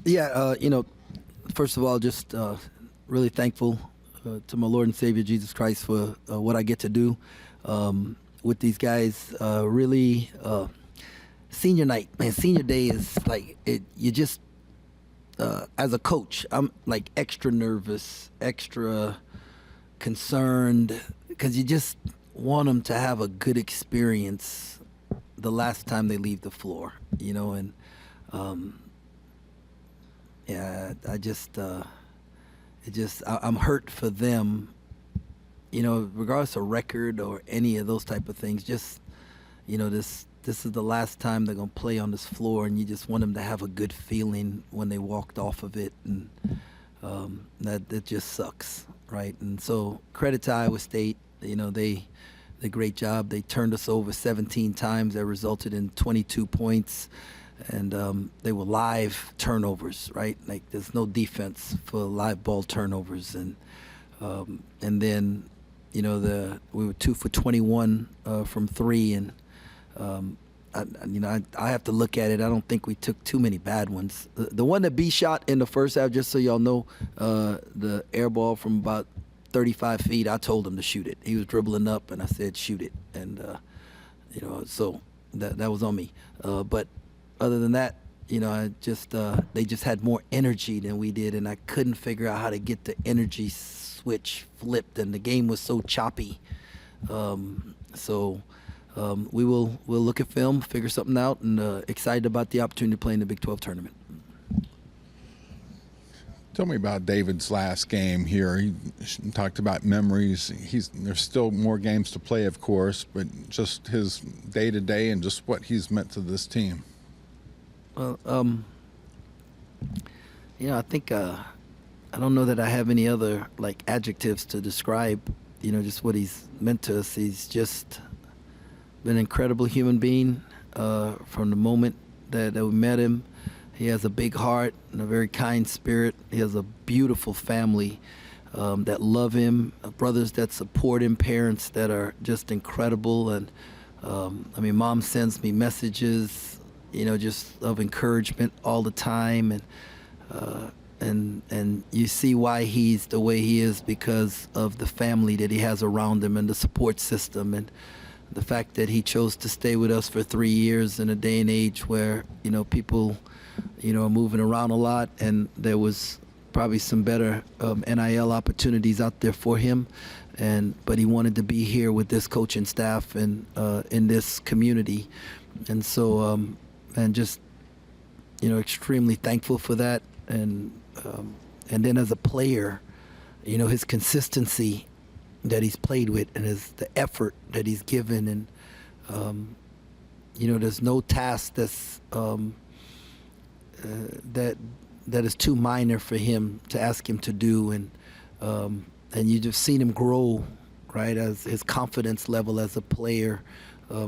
Yeah, first of all, just really thankful to my Lord and Savior Jesus Christ for what I get to do with these guys. Really, senior night, man, senior day is like it. You just, as a coach, I'm like extra nervous, extra concerned, because you just want them to have a good experience the last time they leave the floor, and yeah, I'm hurt for them, regardless of record or any of those type of things. Just, this is the last time they're gonna play on this floor, and you just want them to have a good feeling when they walked off of it, and that just sucks, right? And so credit to Iowa State, they did a great job. They turned us over 17 times. That resulted in 22 points. And they were live turnovers, right? Like there's no defense for live ball turnovers, and then we were 2 for 21 from three, and I have to look at it. I don't think we took too many bad ones. The one that B shot in the first half, just so y'all know, the air ball from about 35 feet, I told him to shoot it. He was dribbling up, and I said shoot it, and so that was on me. But other than that, they just had more energy than we did, and I couldn't figure out how to get the energy switch flipped, and the game was so choppy. We'll look at film, figure something out, and excited about the opportunity to play in the Big 12 tournament. Tell me about David's last game here. He talked about memories. There's still more games to play, of course, but just his day-to-day and just what he's meant to this team. Well, I think I don't know that I have any other like adjectives to describe, just what he's meant to us. He's just been an incredible human being from the moment that we met him. He has a big heart and a very kind spirit. He has a beautiful family that love him, brothers that support him, parents that are just incredible. And Mom sends me messages, just of encouragement all the time, and you see why he's the way he is because of the family that he has around him and the support system, and the fact that he chose to stay with us for 3 years in a day and age where people are moving around a lot, and there was probably some better NIL opportunities out there for him, but he wanted to be here with this coaching staff and in this community, and so just extremely thankful for that, and then as a player, his consistency that he's played with, and the effort that he's given, and there's no task that's that is too minor for him to ask him to do, and you just seen him grow, right, as his confidence level as a player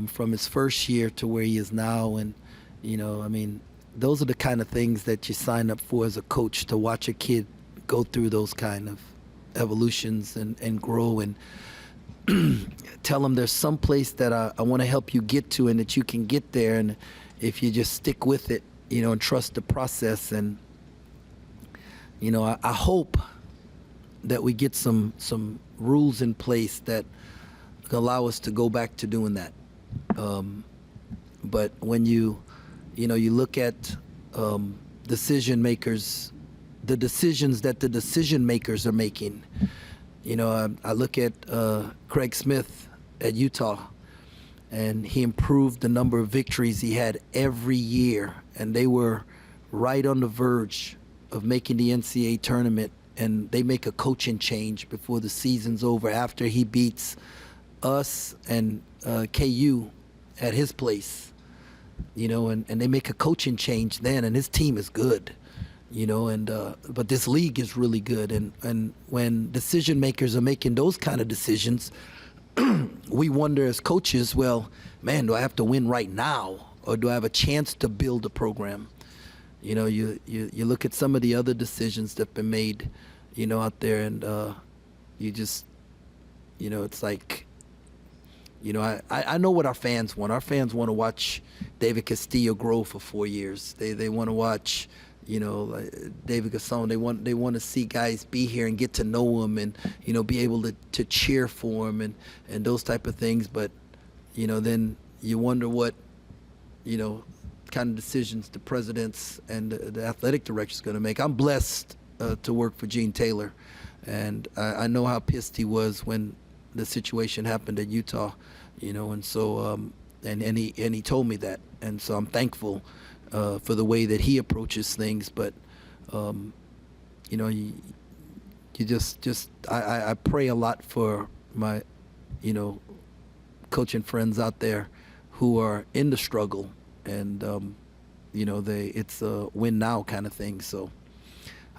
from his first year to where he is now, and those are the kind of things that you sign up for as a coach, to watch a kid go through those kind of evolutions and grow, and tell them there's some place that I want to help you get to, and that you can get there, and if you just stick with it, and trust the process. And I hope that we get some rules in place that allow us to go back to doing that. But when you look at decision makers, the decisions that the decision makers are making, I look at Craig Smith at Utah, and he improved the number of victories he had every year, and they were right on the verge of making the NCAA tournament, and they make a coaching change before the season's over after he beats us and KU at his place, and they make a coaching change then, and his team is good, but this league is really good, and when decision makers are making those kind of decisions, we wonder as coaches, well, man, do I have to win right now, or do I have a chance to build a program? You look at some of the other decisions that have been made, out there, and you just, it's like, I know what our fans want. Our fans want to watch David Castillo grow for 4 years. They want to watch, like David Gasson. They want to see guys be here and get to know him, and be able to cheer for him and those type of things. But then you wonder what kind of decisions the presidents and the athletic director's going to make. I'm blessed to work for Gene Taylor, and I know how pissed he was when the situation happened at Utah, and so and he told me that, and so I'm thankful for the way that he approaches things. But you just I pray a lot for my coaching friends out there who are in the struggle, and it's a win now kind of thing. So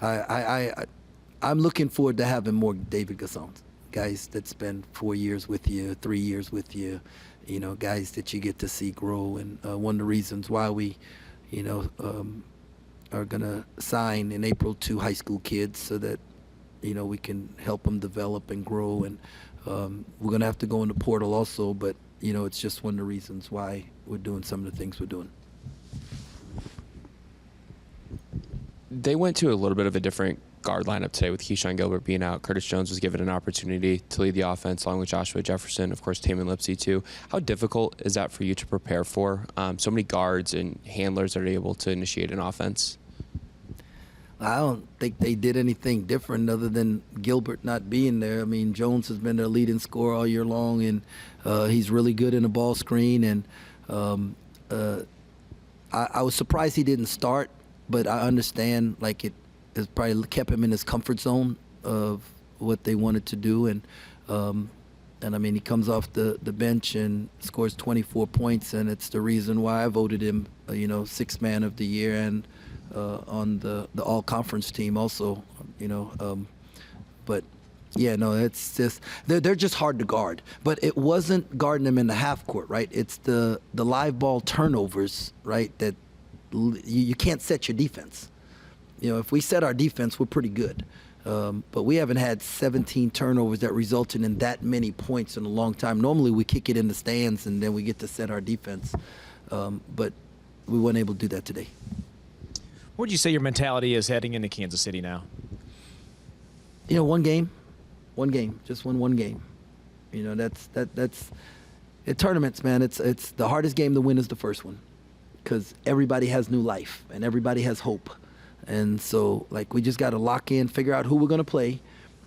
I'm looking forward to having more David Gassons, guys that spend 4 years with you, 3 years with you, guys that you get to see grow. And one of the reasons why we are going to sign in April 2 high school kids, so that we can help them develop and grow. And we're going to have to go in the portal also, but it's just one of the reasons why we're doing some of the things we're doing. They went to a little bit of a different guard lineup today with Keyshawn Gilbert being out. Curtis Jones was given an opportunity to lead the offense along with Joshua Jefferson, of course, Taman Lipsey too. How difficult is that for you to prepare for? So many guards and handlers that are able to initiate an offense. I don't think they did anything different other than Gilbert not being there. I mean, Jones has been their leading scorer all year long, and he's really good in the ball screen. And I was surprised he didn't start, but I understand, like, it has probably kept him in his comfort zone of what they wanted to do. And I mean, he comes off the bench and scores 24 points, and it's the reason why I voted him, sixth man of the year, and on the all-conference team also, but yeah, no, it's just they're just hard to guard. But it wasn't guarding them in the half court, right? It's the live ball turnovers, right? That you can't set your defense. If we set our defense, we're pretty good. But we haven't had 17 turnovers that resulted in that many points in a long time. Normally we kick it in the stands and then we get to set our defense. But we weren't able to do that today. What would you say your mentality is heading into Kansas City now? One game, just win one game. That's in tournaments, man. It's the hardest game to win is the first one, because everybody has new life and everybody has hope. And so, like, we just got to lock in, figure out who we're going to play,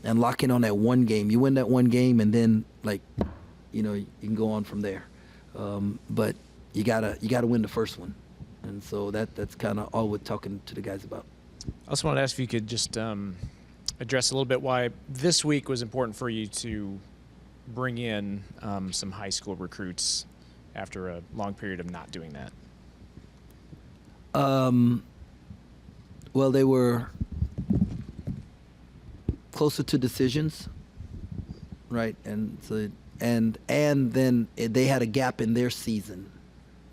and lock in on that one game. You win that one game, and then, like, you can go on from there. But you gotta win the first one. And so that's kind of all we're talking to the guys about. I also wanted to ask if you could just address a little bit why this week was important for you to bring in some high school recruits after a long period of not doing that. Well, they were closer to decisions, right? And so and then they had a gap in their season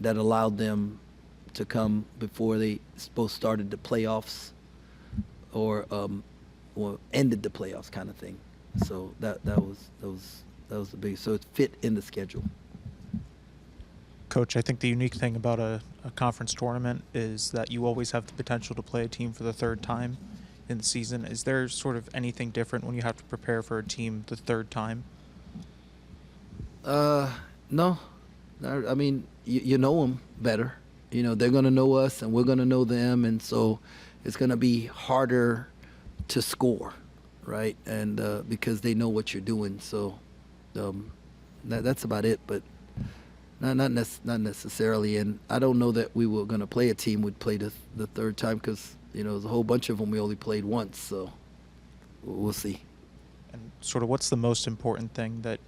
that allowed them to come before they started the playoffs or ended the playoffs kind of thing. So that was the big. So it fit in the schedule. Coach, I think the unique thing about a conference tournament is that you always have the potential to play a team for the third time in the season. Is there sort of anything different when you have to prepare for a team the third time? No. I mean, you know them better. They're going to know us and we're going to know them. And so it's going to be harder to score, right? And because they know what you're doing. So that's about it. But not necessarily. And I don't know that we were going to play a team would play the third time, because, there's a whole bunch of them we only played once. So we'll see. And sort of what's the most important thing that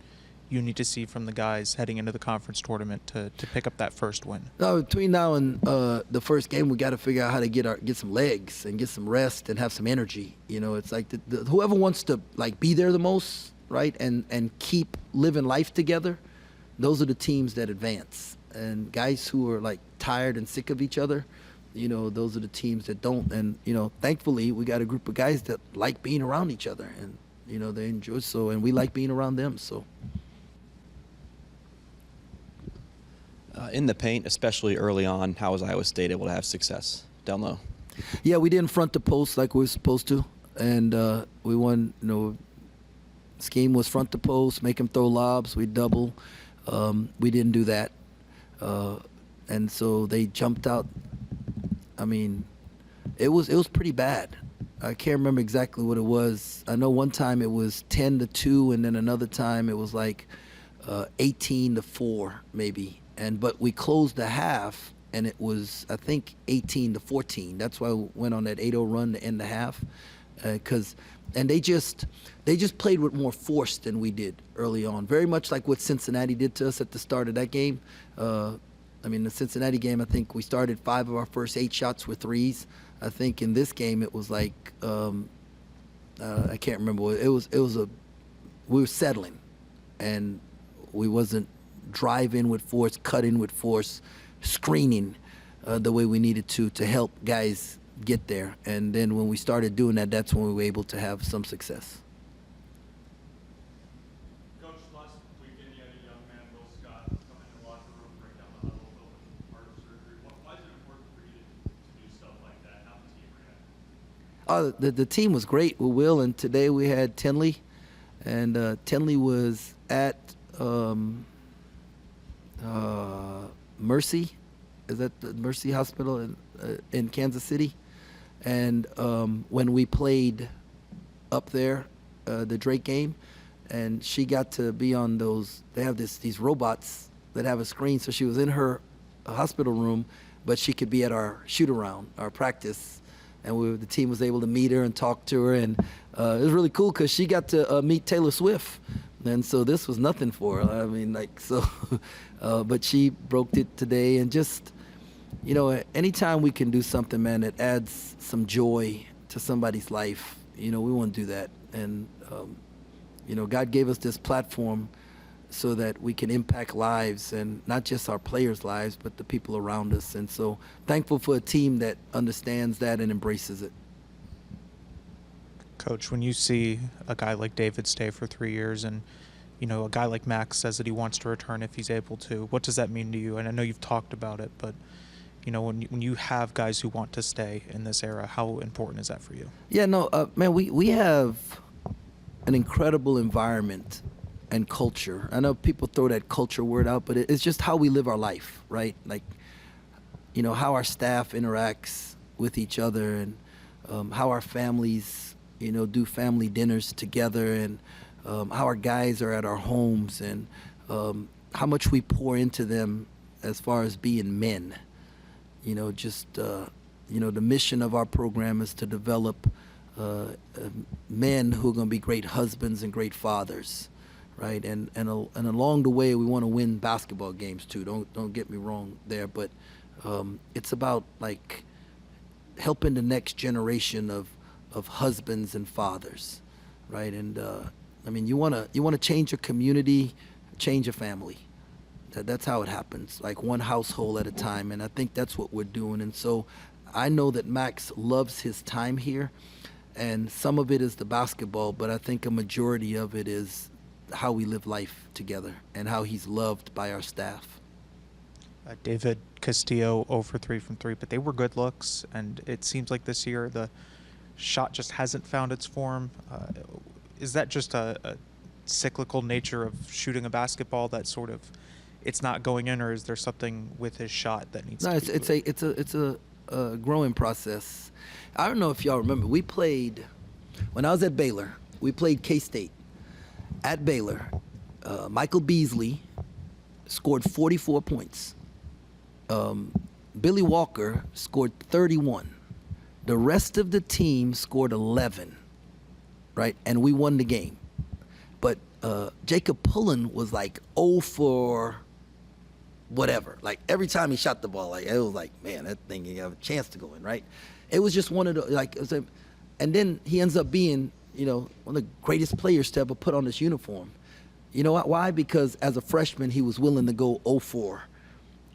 you need to see from the guys heading into the conference tournament to pick up that first win? No, between now and the first game, we got to figure out how to get some legs and get some rest and have some energy. It's like whoever wants to, like, be there the most, right, and keep living life together, those are the teams that advance. And guys who are, like, tired and sick of each other, those are the teams that don't. And thankfully we got a group of guys that like being around each other, and they enjoy and we like being around them. So. In the paint, especially early on, how was Iowa State able to have success down low? Yeah, we didn't front the post like we were supposed to, and we won. Scheme was front the post, make him throw lobs. We double. We didn't do that, and so they jumped out. I mean, it was pretty bad. I can't remember exactly what it was. I know one time it was 10-2, and then another time it was like 18-4 maybe. But we closed the half, and it was I think 18-14. That's why we went on that 8-0 run to end the half, and they just played with more force than we did early on. Very much like what Cincinnati did to us at the start of that game. I mean, the Cincinnati game, I think we started 5 of our first 8 shots were threes. I think in this game it was like I can't remember what it was. We were settling, and we wasn't driving with force, cutting with force, screening the way we needed to help guys get there. And then when we started doing that, that's when we were able to have some success. Coach, last weekend you had a young man, Will Scott, come in the locker room, break down the huddle, open heart surgery. Why is it important for you to do stuff like that? How the team react? The team was great with Will, and today we had Tinley, and Tinley was at Mercy. Is that the Mercy Hospital in Kansas City? And when we played up there, the Drake game, and she got to be on those. They have these robots that have a screen, so she was in her hospital room, but she could be at our shoot around, our practice, and the team was able to meet her and talk to her, and it was really cool because she got to meet Taylor Swift, and so this was nothing for her. I mean, like so, but she broke it today, and just. Anytime we can do something, man, that adds some joy to somebody's life, we want to do that. And, God gave us this platform so that we can impact lives, and not just our players' lives, but the people around us. And so thankful for a team that understands that and embraces it. Coach, when you see a guy like David stay for 3 years and, a guy like Max says that he wants to return if he's able to, what does that mean to you? And I know you've talked about it, but when you have guys who want to stay in this era, how important is that for you? Yeah, no, man, we have an incredible environment and culture. I know people throw that culture word out, but it's just how we live our life, right? Like, how our staff interacts with each other, and how our families, do family dinners together, and how our guys are at our homes, and how much we pour into them as far as being men. The mission of our program is to develop men who are going to be great husbands and great fathers, right? And along the way, we want to win basketball games too. Don't get me wrong there, but it's about like helping the next generation of husbands and fathers, right? And you want to change your community, change your family. That's how it happens, like one household at a time, and I think that's what we're doing. And so I know that Max loves his time here, and some of it is the basketball, but I think a majority of it is how we live life together and how he's loved by our staff. David Castillo 0 for 3 from 3, but they were good looks, and it seems like this year the shot just hasn't found its form. Is that just a cyclical nature of shooting a basketball that sort of it's not going in, or is there something with his shot that needs to be it's a growing process. I don't know if y'all remember, we played when I was at Baylor. We played K-State at Baylor. Michael Beasley scored 44 points. Billy Walker scored 31. The rest of the team scored 11, right? And we won the game. But Jacob Pullen was like 0 for whatever. Like every time he shot the ball, like it was like, man, that thing you have a chance to go in, right? It was just one of the and then he ends up being, one of the greatest players to ever put on this uniform. You know why? Because as a freshman, he was willing to go 0-4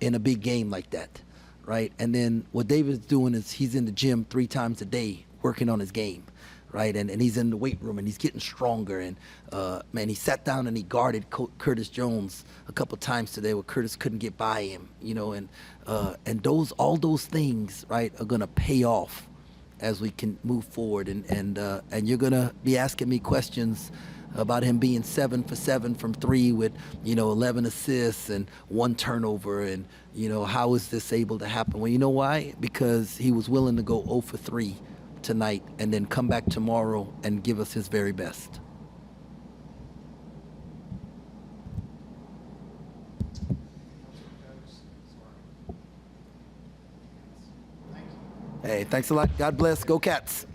in a big game like that, right? And then what David's doing is he's in the gym 3 times a day working on his game, right? And he's in the weight room and he's getting stronger. And, man, he sat down and he guarded Curtis Jones a couple times today where Curtis couldn't get by him, and all those things, right, are going to pay off as we can move forward. And you're gonna be asking me questions about him being 7 for 7 from 3 with 11 assists and 1 turnover, and how is this able to happen? Well, you know why? Because he was willing to go 0 for 3 tonight and then come back tomorrow and give us his very best. Hey, thanks a lot. God bless. Go Cats.